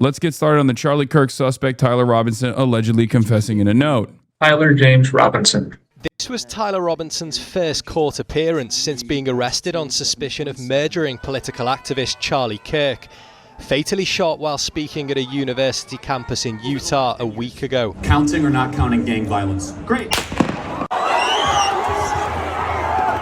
let's get started on the Charlie Kirk suspect, Tyler Robinson, allegedly confessing in a note. Tyler James Robinson. This was Tyler Robinson's first court appearance since being arrested on suspicion of murdering political activist Charlie Kirk, fatally shot while speaking at a university campus in Utah a week ago. Counting or not counting gang violence? Great.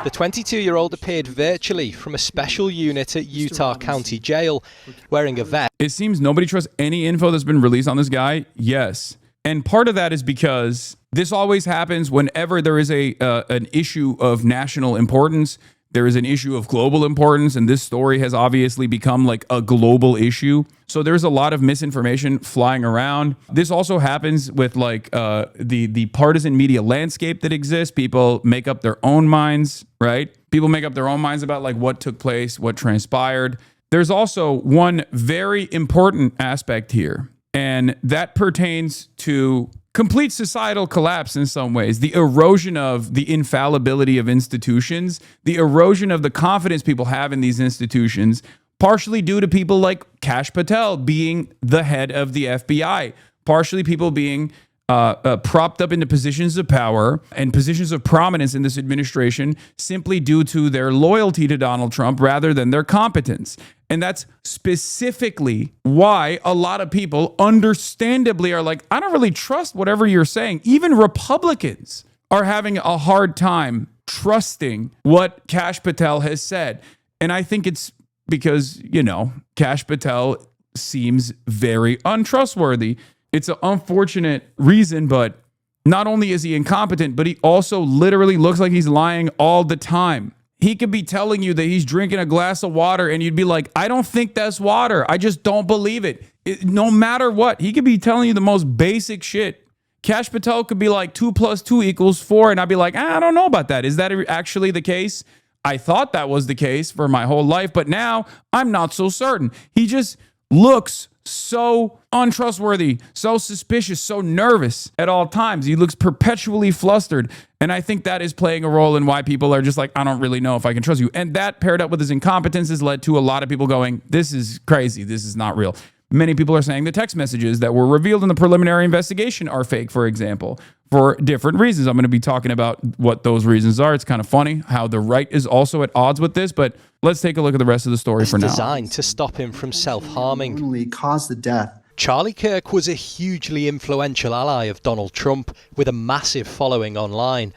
The 22-year-old appeared virtually from a special unit at Utah County Jail, wearing a vest. It seems nobody trusts any info that's been released on this guy. Yes. And part of that is because this always happens whenever there is an issue of national importance. There is an issue of global importance, and this story has obviously become like a global issue. So there's a lot of misinformation flying around. This also happens with like the partisan media landscape that exists. People make up their own minds, right? People make up their own minds about like what took place, what transpired. There's also one very important aspect here, and that pertains to complete societal collapse in some ways, the erosion of the infallibility of institutions, the erosion of the confidence people have in these institutions, partially due to people like Kash Patel being the head of the FBI, partially people being propped up into positions of power and positions of prominence in this administration simply due to their loyalty to Donald Trump rather than their competence. And that's specifically why a lot of people understandably are like, I don't really trust whatever you're saying. Even Republicans are having a hard time trusting what Kash Patel has said. And I think it's because, you know, Kash Patel seems very untrustworthy. It's an unfortunate reason, but not only is he incompetent, but he also literally looks like he's lying all the time. He could be telling you that he's drinking a glass of water and you'd be like, I don't think that's water. I just don't believe it. No matter what, he could be telling you the most basic shit. Kash Patel could be like 2 + 2 = 4. And I'd be like, I don't know about that. Is that actually the case? I thought that was the case for my whole life, but now I'm not so certain. He just looks so untrustworthy, so suspicious, so nervous at all times. He looks perpetually flustered. And I think that is playing a role in why people are just like, I don't really know if I can trust you. And that paired up with his incompetence has led to a lot of people going, this is crazy. This is not real. Many people are saying the text messages that were revealed in the preliminary investigation are fake, for example, for different reasons. I'm going to be talking about what those reasons are. It's kind of funny how the right is also at odds with this, but let's take a look at the rest of the story for now. Designed to stop him from self-harming. Caused the death. Charlie Kirk was a hugely influential ally of Donald Trump with a massive following online.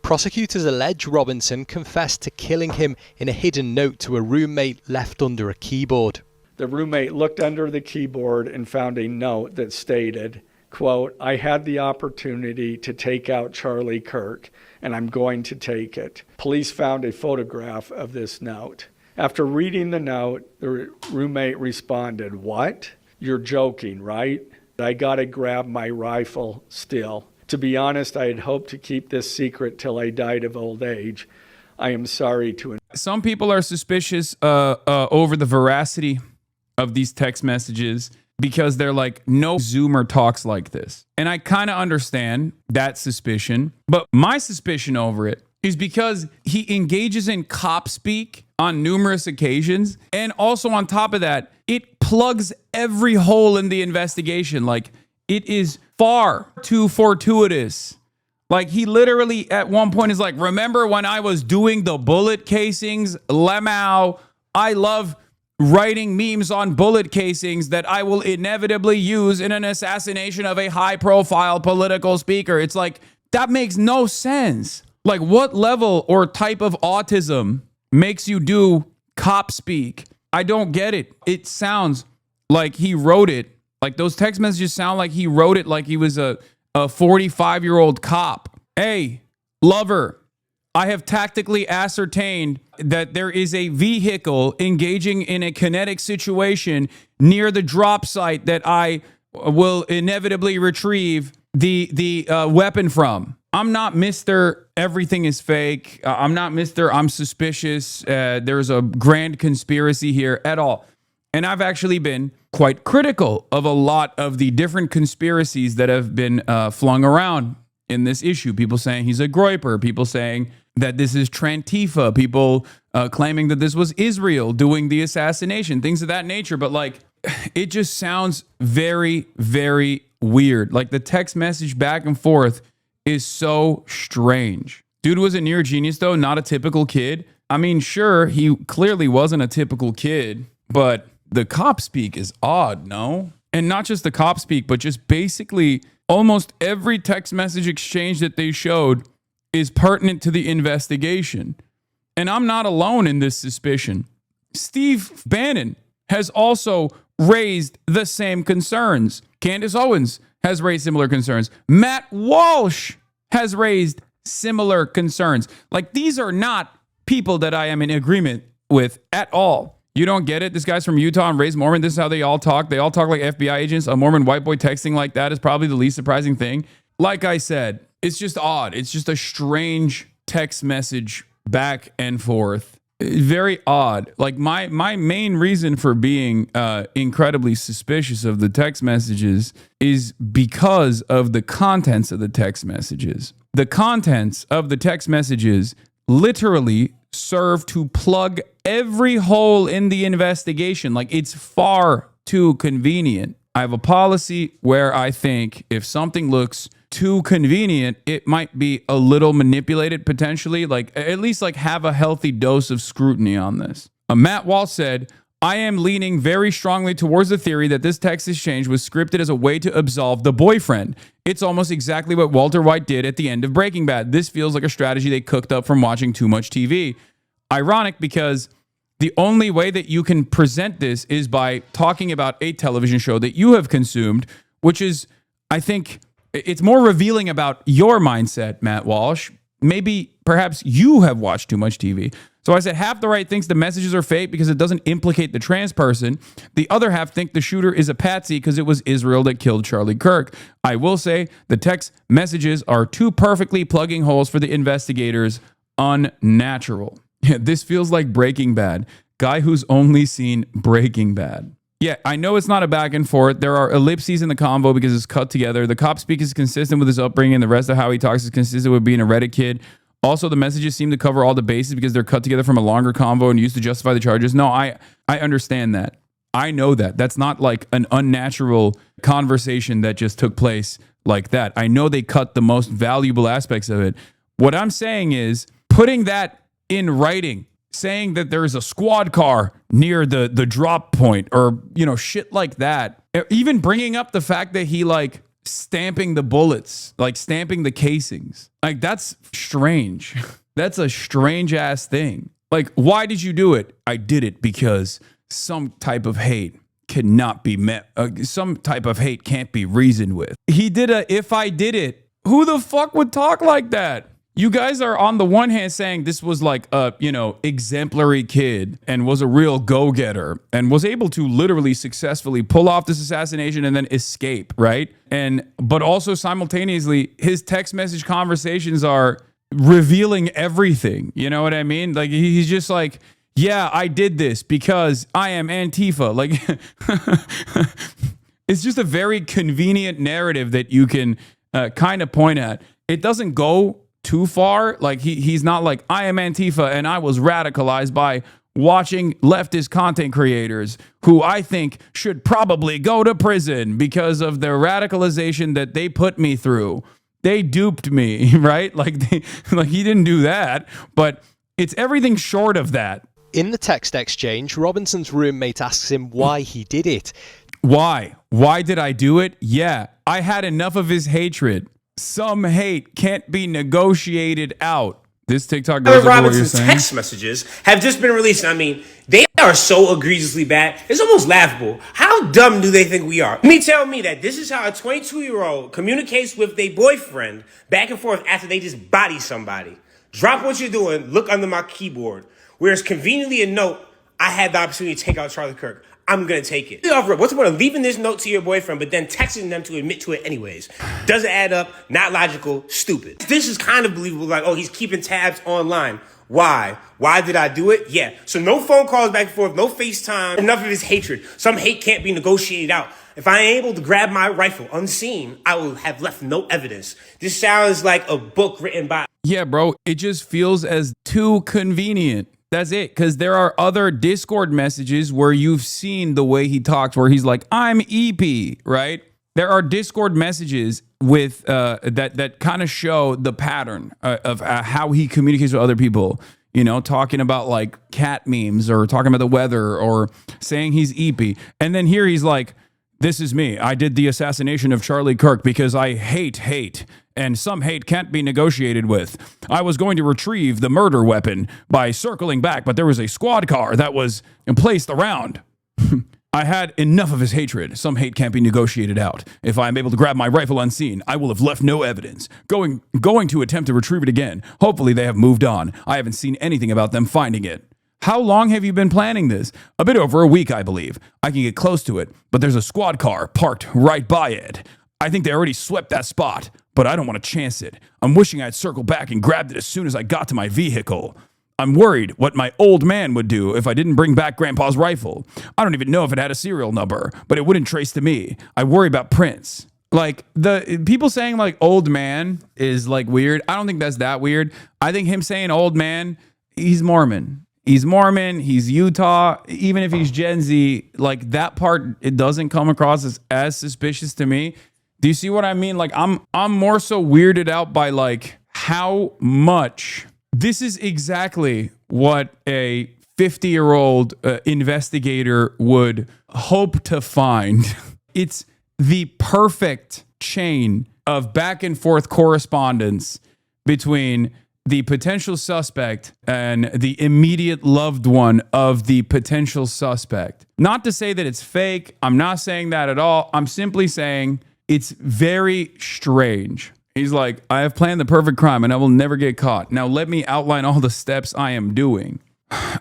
Prosecutors allege Robinson confessed to killing him in a hidden note to a roommate left under a keyboard. The roommate looked under the keyboard and found a note that stated, quote, I had the opportunity to take out Charlie Kirk, and I'm going to take it. Police found a photograph of this note. After reading the note, the roommate responded, what? You're joking, right? I gotta grab my rifle still. To be honest, I had hoped to keep this secret till I died of old age. I am sorry to... Some people are suspicious over the veracity of these text messages because they're like, no Zoomer talks like this. And I kind of understand that suspicion, but my suspicion over it is because he engages in cop speak on numerous occasions. And also on top of that, it plugs every hole in the investigation. Like, it is far too fortuitous. Like, he literally at one point is like, remember when I was doing the bullet casings? Lemao, I love writing memes on bullet casings that I will inevitably use in an assassination of a high-profile political speaker. It's like, that makes no sense. Like, what level or type of autism makes you do cop speak? I don't get it. It sounds like he wrote it. Like, those text messages sound like he wrote it like he was a 45-year-old cop. Hey, lover, I have tactically ascertained that there is a vehicle engaging in a kinetic situation near the drop site that I will inevitably retrieve the weapon from. I'm not Mr. Everything is fake. I'm not Mr. I'm suspicious. There's a grand conspiracy here at all. And I've actually been quite critical of a lot of the different conspiracies that have been flung around in this issue. People saying he's a groyper. People saying that this is Trantifa. People claiming that this was Israel doing the assassination. Things of that nature. But like, it just sounds very, very weird. Like the text message back and forth is so strange. Dude was a near genius, though, not a typical kid. I mean, sure, he clearly wasn't a typical kid, but the cop speak is odd, no? And not just the cop speak, but just basically almost every text message exchange that they showed is pertinent to the investigation. And I'm not alone in this suspicion. Steve Bannon has also raised the same concerns. Candace Owens has raised similar concerns. Matt Walsh has raised similar concerns. Like, these are not people that I am in agreement with at all. You don't get it? This guy's from Utah and raised Mormon. This is how they all talk. They all talk like FBI agents. A Mormon white boy texting like that is probably the least surprising thing. Like I said, it's just odd. It's just a strange text message back and forth. Very odd. Like my main reason for being incredibly suspicious of the text messages is because of the contents of the text messages. The contents of the text messages literally serve to plug every hole in the investigation. Like, it's far too convenient. I have a policy where I think if something looks too convenient, it might be a little manipulated potentially. Like, at least like have a healthy dose of scrutiny on this. Matt Walsh said, I am leaning very strongly towards the theory that this text exchange was scripted as a way to absolve the boyfriend. It's almost exactly what Walter White did at the end of Breaking Bad. This feels like a strategy they cooked up from watching too much TV. Ironic, because the only way that you can present this is by talking about a television show that you have consumed, which is, I think, it's more revealing about your mindset, Matt Walsh. Maybe, perhaps you have watched too much TV. So I said half the right thinks the messages are fake because it doesn't implicate the trans person. The other half think the shooter is a patsy because it was Israel that killed Charlie Kirk. I will say the text messages are too perfectly plugging holes for the investigators. Unnatural. Yeah, this feels like Breaking Bad. Guy who's only seen Breaking Bad. Yeah, I know it's not a back and forth. There are ellipses in the convo because it's cut together. The cop speak is consistent with his upbringing. The rest of how he talks is consistent with being a Reddit kid. Also, the messages seem to cover all the bases because they're cut together from a longer convo and used to justify the charges. No, I understand that. I know that. That's not like an unnatural conversation that just took place like that. I know they cut the most valuable aspects of it. What I'm saying is putting that in writing, saying that there is a squad car near the drop point or, you know, shit like that. Even bringing up the fact that he like stamping the bullets, like stamping the casings. Like, that's strange. That's a strange ass thing. Like, why did you do it? I did it because some type of hate cannot be met. Some type of hate can't be reasoned with. He did a, if I did it. Who the fuck would talk like that? You guys are on the one hand saying this was like a, you know, exemplary kid and was a real go-getter and was able to literally successfully pull off this assassination and then escape, right? But also simultaneously, his text message conversations are revealing everything. You know what I mean? Like, he's just like, yeah, I did this because I am Antifa. Like, it's just a very convenient narrative that you can kind of point at. It doesn't go too far. Like, he's not like, I am Antifa and I was radicalized by watching leftist content creators who I think should probably go to prison because of the radicalization that they put me through. They duped me, right? Like, he didn't do that, but it's everything short of that. In the text exchange, Robinson's roommate asks him why he did it. Why? Why did I do it? Yeah, I had enough of his hatred. Some hate can't be negotiated out. This TikTok goes over what you're Robinson's saying. text messages have just been released. I mean, they are so egregiously bad. It's almost laughable. How dumb do they think we are? Tell me that this is how a 22-year-old communicates with their boyfriend back and forth after they just body somebody. Drop what you're doing. Look under my keyboard. Whereas conveniently a note, I had the opportunity to take out Charlie Kirk. I'm going to take it. What's the point of leaving this note to your boyfriend, but then texting them to admit to it anyways? Doesn't add up, not logical, stupid. This is kind of believable, like, oh, he's keeping tabs online. Why? Why did I do it? Yeah. So no phone calls back and forth, no FaceTime, enough of his hatred. Some hate can't be negotiated out. If I ain't able to grab my rifle unseen, I will have left no evidence. This sounds like a book written by... Yeah, bro, it just feels as too convenient. That's it. Because there are other Discord messages where you've seen the way he talks, where he's like, I'm EP, right? There are Discord messages with that kind of show the pattern of how he communicates with other people. You know, talking about like cat memes or talking about the weather or saying he's EP. And then here he's like, this is me. I did the assassination of Charlie Kirk because I hate, and some hate can't be negotiated with. I was going to retrieve the murder weapon by circling back, but there was a squad car that was placed around. I had enough of his hatred. Some hate can't be negotiated out. If I am able to grab my rifle unseen, I will have left no evidence. Going to attempt to retrieve it again. Hopefully they have moved on. I haven't seen anything about them finding it. How long have you been planning this? A bit over a week, I believe. I can get close to it, but there's a squad car parked right by it. I think they already swept that spot, but I don't want to chance it. I'm wishing I'd circled back and grabbed it as soon as I got to my vehicle. I'm worried what my old man would do if I didn't bring back Grandpa's rifle. I don't even know if it had a serial number, but it wouldn't trace to me. I worry about Prince. Like, the people saying like old man is like weird. I don't think that's that weird. I think him saying old man, he's Mormon. He's Mormon, he's Utah. Even if he's Gen Z, like that part, it doesn't come across as suspicious to me. Do you see what I mean? Like I'm more so weirded out by like how much this is exactly what a 50-year-old investigator would hope to find. It's the perfect chain of back and forth correspondence between the potential suspect and the immediate loved one of the potential suspect. Not to say that it's fake. I'm not saying that at all. I'm simply saying it's very strange. He's like, I have planned the perfect crime and I will never get caught. Now let me outline all the steps I am doing.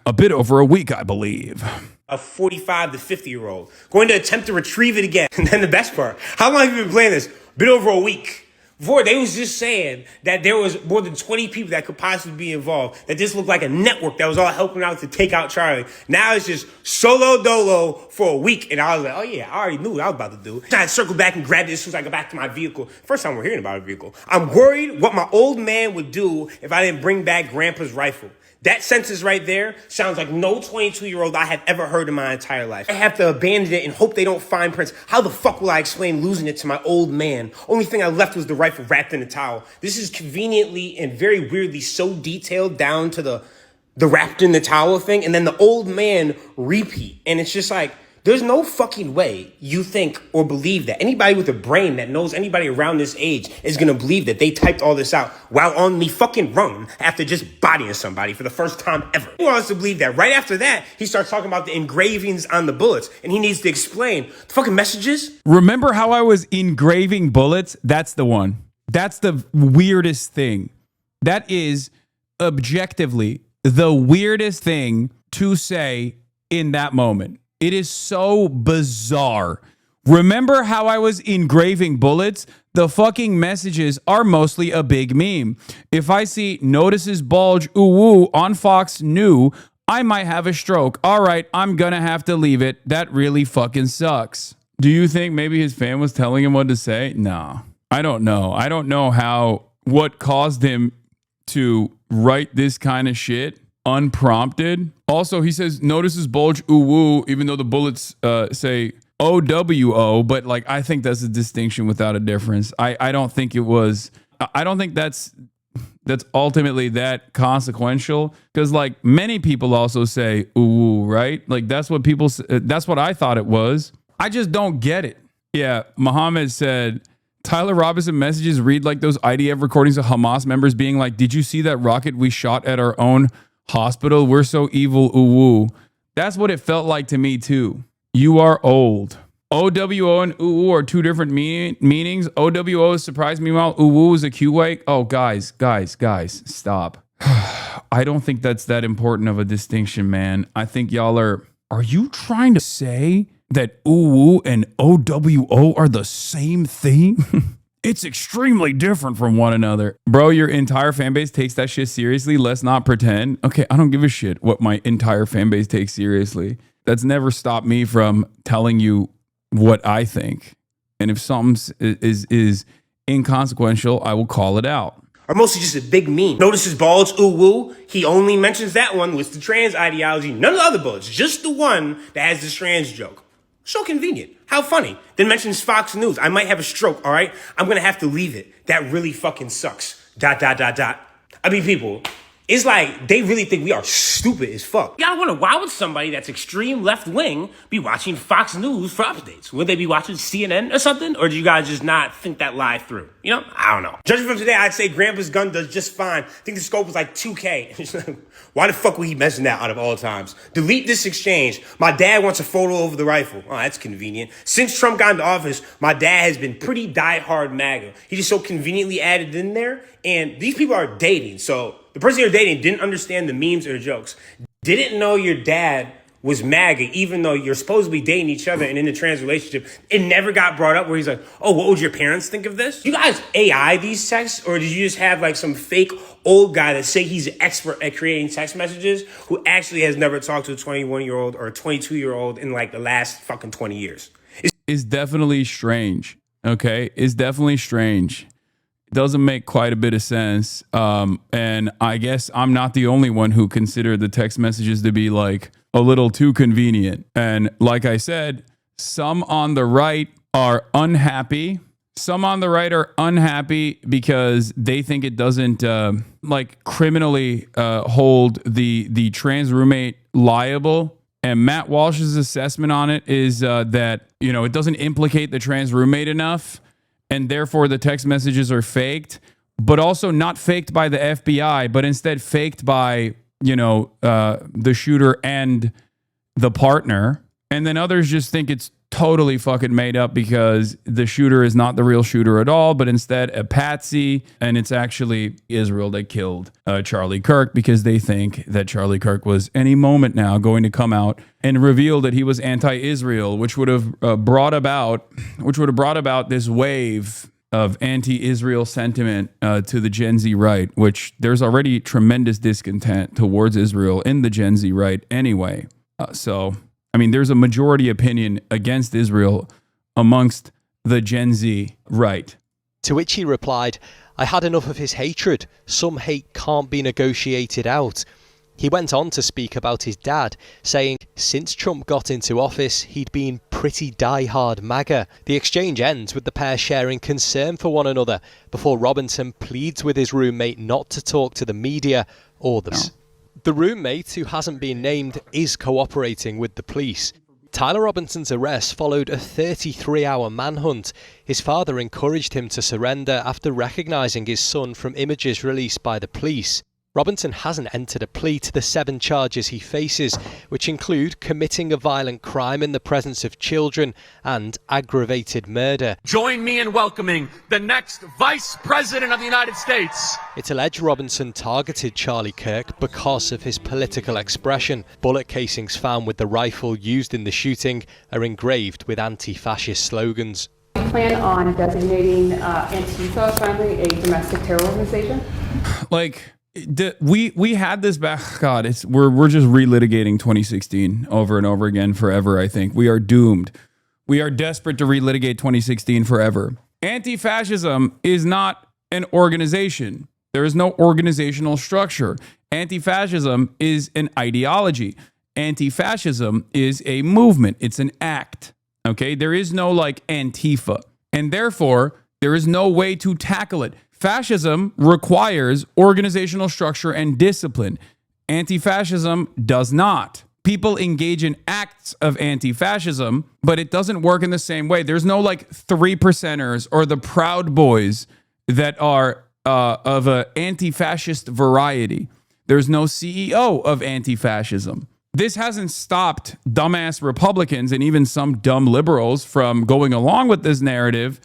A bit over a week, I believe. A 45 to 50-year-old going to attempt to retrieve it again. And then the best part, how long have you been playing this? A bit over a week. Before, they was just saying that there was more than 20 people that could possibly be involved, that this looked like a network that was all helping out to take out Charlie. Now it's just solo dolo for a week. And I was like, oh yeah, I already knew what I was about to do. I circled back and grabbed it as soon as I got back to my vehicle. First time we're hearing about a vehicle. I'm worried what my old man would do if I didn't bring back Grandpa's rifle. That sentence right there sounds like no 22-year-old I have ever heard in my entire life. I have to abandon it and hope they don't find Prince. How the fuck will I explain losing it to my old man? Only thing I left was the rifle wrapped in a towel. This is conveniently and very weirdly so detailed down to the wrapped in the towel thing, and then the old man repeat. And it's just like, there's no fucking way you think or believe that anybody with a brain that knows anybody around this age is going to believe that they typed all this out while on the fucking run after just bodying somebody for the first time ever. Who wants to believe that? Right after that, he starts talking about the engravings on the bullets, and he needs to explain the fucking messages. Remember how I was engraving bullets? That's the one. That's the weirdest thing. That is objectively the weirdest thing to say in that moment. It is so bizarre. Remember how I was engraving bullets? The fucking messages are mostly a big meme. If I see notices bulge ooh woo on Fox New, I might have a stroke. All right, I'm gonna have to leave it. That really fucking sucks. Do you think maybe his fan was telling him what to say? No, I don't know. I don't know what caused him to write this kind of shit unprompted. Also, he says notices bulge ooh woo, even though the bullets say OWO, but like I think that's a distinction without a difference. I don't think it was. I don't think that's ultimately that consequential, because like many people also say ooh woo, right? Like that's what people. That's what I thought it was. I just don't get it. Yeah, Muhammad said Tyler Robinson messages read like those IDF recordings of Hamas members being like, "Did you see that rocket we shot at our own hospital? We're so evil, ooh woo." That's what it felt like to me too. You are old. OWO and ooh woo are two different meanings. OWO is surprise, meanwhile ooh woo is a cute way. Oh, guys, stop. I don't think that's that important of a distinction, man. I think y'all are you trying to say that ooh woo and OWO are the same thing? It's extremely different from one another. Bro, your entire fan base takes that shit seriously. Let's not pretend. Okay, I don't give a shit what my entire fan base takes seriously. That's never stopped me from telling you what I think. And if something is inconsequential, I will call it out. are mostly just a big meme. Notice his bullets, ooh woo. He only mentions that one with the trans ideology. None of the other bullets, just the one that has the trans joke. So convenient. How funny. Then mentions Fox News. I might have a stroke, all right? I'm going to have to leave it. That really fucking sucks. ... I mean, people, it's like they really think we are stupid as fuck. Y'all wonder, why would somebody that's extreme left-wing be watching Fox News for updates? Would they be watching CNN or something? Or do you guys just not think that lie through? You know? I don't know. Judging from today, I'd say Grandpa's gun does just fine. I think the scope was like 2K. Why the fuck would he mention that out of all times? Delete this exchange. My dad wants a photo of the rifle. Oh, that's convenient. Since Trump got into office, my dad has been pretty diehard MAGA. He just so conveniently added in there. And these people are dating. So the person you're dating didn't understand the memes or the jokes. Didn't know your dad was MAGA, even though you're supposedly dating each other and in a trans relationship. It never got brought up where he's like, oh, what would your parents think of this? You guys AI these texts, or did you just have like some fake old guy that say he's an expert at creating text messages who actually has never talked to a 21-year-old or a 22-year-old in like the last fucking 20 years? It's definitely strange. Okay. It's definitely strange. It doesn't make quite a bit of sense. And I guess I'm not the only one who considered the text messages to be like a little too convenient. And like I said, some on the right are unhappy. Some on the right are unhappy because they think it doesn't like criminally hold the trans roommate liable. And Matt Walsh's assessment on it is that, you know, it doesn't implicate the trans roommate enough. And therefore the text messages are faked, but also not faked by the FBI, but instead faked by, you know, the shooter and the partner. And then others just think it's totally fucking made up because the shooter is not the real shooter at all, but instead a patsy. And it's actually Israel that killed Charlie Kirk because they think that Charlie Kirk was any moment now going to come out and reveal that he was anti-Israel, which would have brought about this wave of anti-Israel sentiment to the Gen Z right, which there's already tremendous discontent towards Israel in the Gen Z right anyway. So, I mean, there's a majority opinion against Israel amongst the Gen Z right. To which he replied, I had enough of his hatred. Some hate can't be negotiated out. He went on to speak about his dad, saying since Trump got into office, he'd been pretty diehard MAGA. The exchange ends with the pair sharing concern for one another before Robinson pleads with his roommate not to talk to the media or the... The roommate, who hasn't been named, is cooperating with the police. Tyler Robinson's arrest followed a 33-hour manhunt. His father encouraged him to surrender after recognising his son from images released by the police. Robinson hasn't entered a plea to the 7 charges he faces, which include committing a violent crime in the presence of children and aggravated murder. Join me in welcoming the next Vice President of the United States. It's alleged Robinson targeted Charlie Kirk because of his political expression. Bullet casings found with the rifle used in the shooting are engraved with anti-fascist slogans. Do you plan on designating Antifa finally a domestic terror organization? We had this back. God, we're just relitigating 2016 over and over again forever. I think we are doomed. We are desperate to relitigate 2016 forever. Anti-fascism is not an organization. There is no organizational structure. Anti-fascism is an ideology. Anti-fascism is a movement. It's an act. Okay, there is no like Antifa, and therefore there is no way to tackle it. Fascism requires organizational structure and discipline. Anti-fascism does not. People engage in acts of anti-fascism, but it doesn't work in the same way. There's no like 3%ers or the Proud Boys that are of an anti-fascist variety. There's no CEO of anti-fascism. This hasn't stopped dumbass Republicans and even some dumb liberals from going along with this narrative.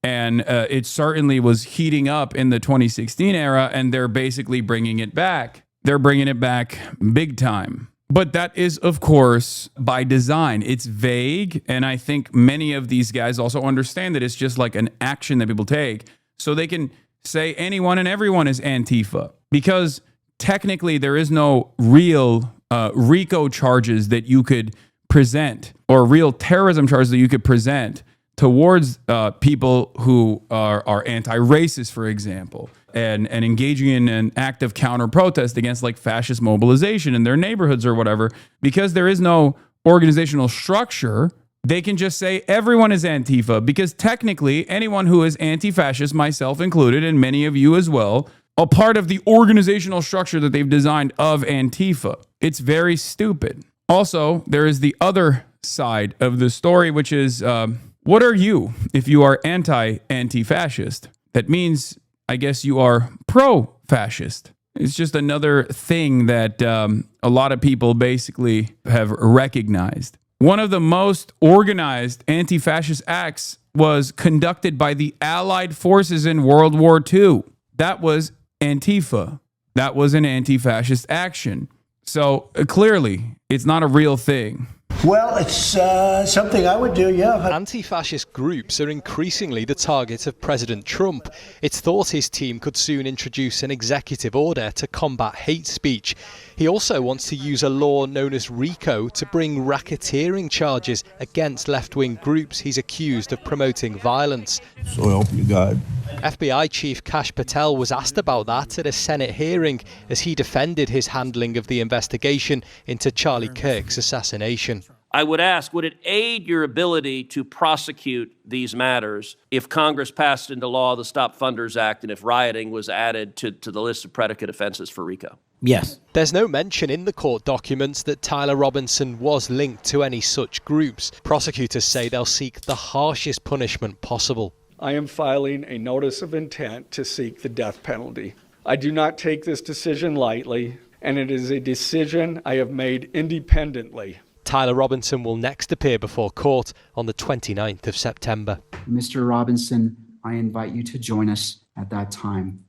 And it certainly was heating up in the 2016 era, and they're basically bringing it back. They're bringing it back big time. But that is, of course, by design. It's vague, and I think many of these guys also understand that it's just like an action that people take, so they can say anyone and everyone is Antifa. Because technically there is no real RICO charges that you could present, or real terrorism charges that you could present towards people who are anti-racist, for example, and engaging in an act of counter-protest against like fascist mobilization in their neighborhoods or whatever, because there is no organizational structure, they can just say everyone is Antifa, because technically anyone who is anti-fascist, myself included, and many of you as well, a part of the organizational structure that they've designed of Antifa. It's very stupid. Also, there is the other side of the story, which is, what are you if you are anti-fascist? That means, I guess, you are pro-fascist. It's just another thing that a lot of people basically have recognized. One of the most organized anti-fascist acts was conducted by the Allied forces in World War II. That was Antifa. That was an anti-fascist action. So clearly, it's not a real thing. Well, it's something I would do, yeah. Anti-fascist groups are increasingly the target of President Trump. It's thought his team could soon introduce an executive order to combat hate speech. He also wants to use a law known as RICO to bring racketeering charges against left-wing groups he's accused of promoting violence. So help you God. FBI Chief Kash Patel was asked about that at a Senate hearing as he defended his handling of the investigation into Charlie Kirk's assassination. I would ask, would it aid your ability to prosecute these matters if Congress passed into law the Stop Funders Act and if rioting was added to the list of predicate offenses for RICO? Yes. There's no mention in the court documents that Tyler Robinson was linked to any such groups. Prosecutors say they'll seek the harshest punishment possible. I am filing a notice of intent to seek the death penalty. I do not take this decision lightly, and it is a decision I have made independently. Tyler Robinson will next appear before court on the 29th of September. Mr. Robinson, I invite you to join us at that time.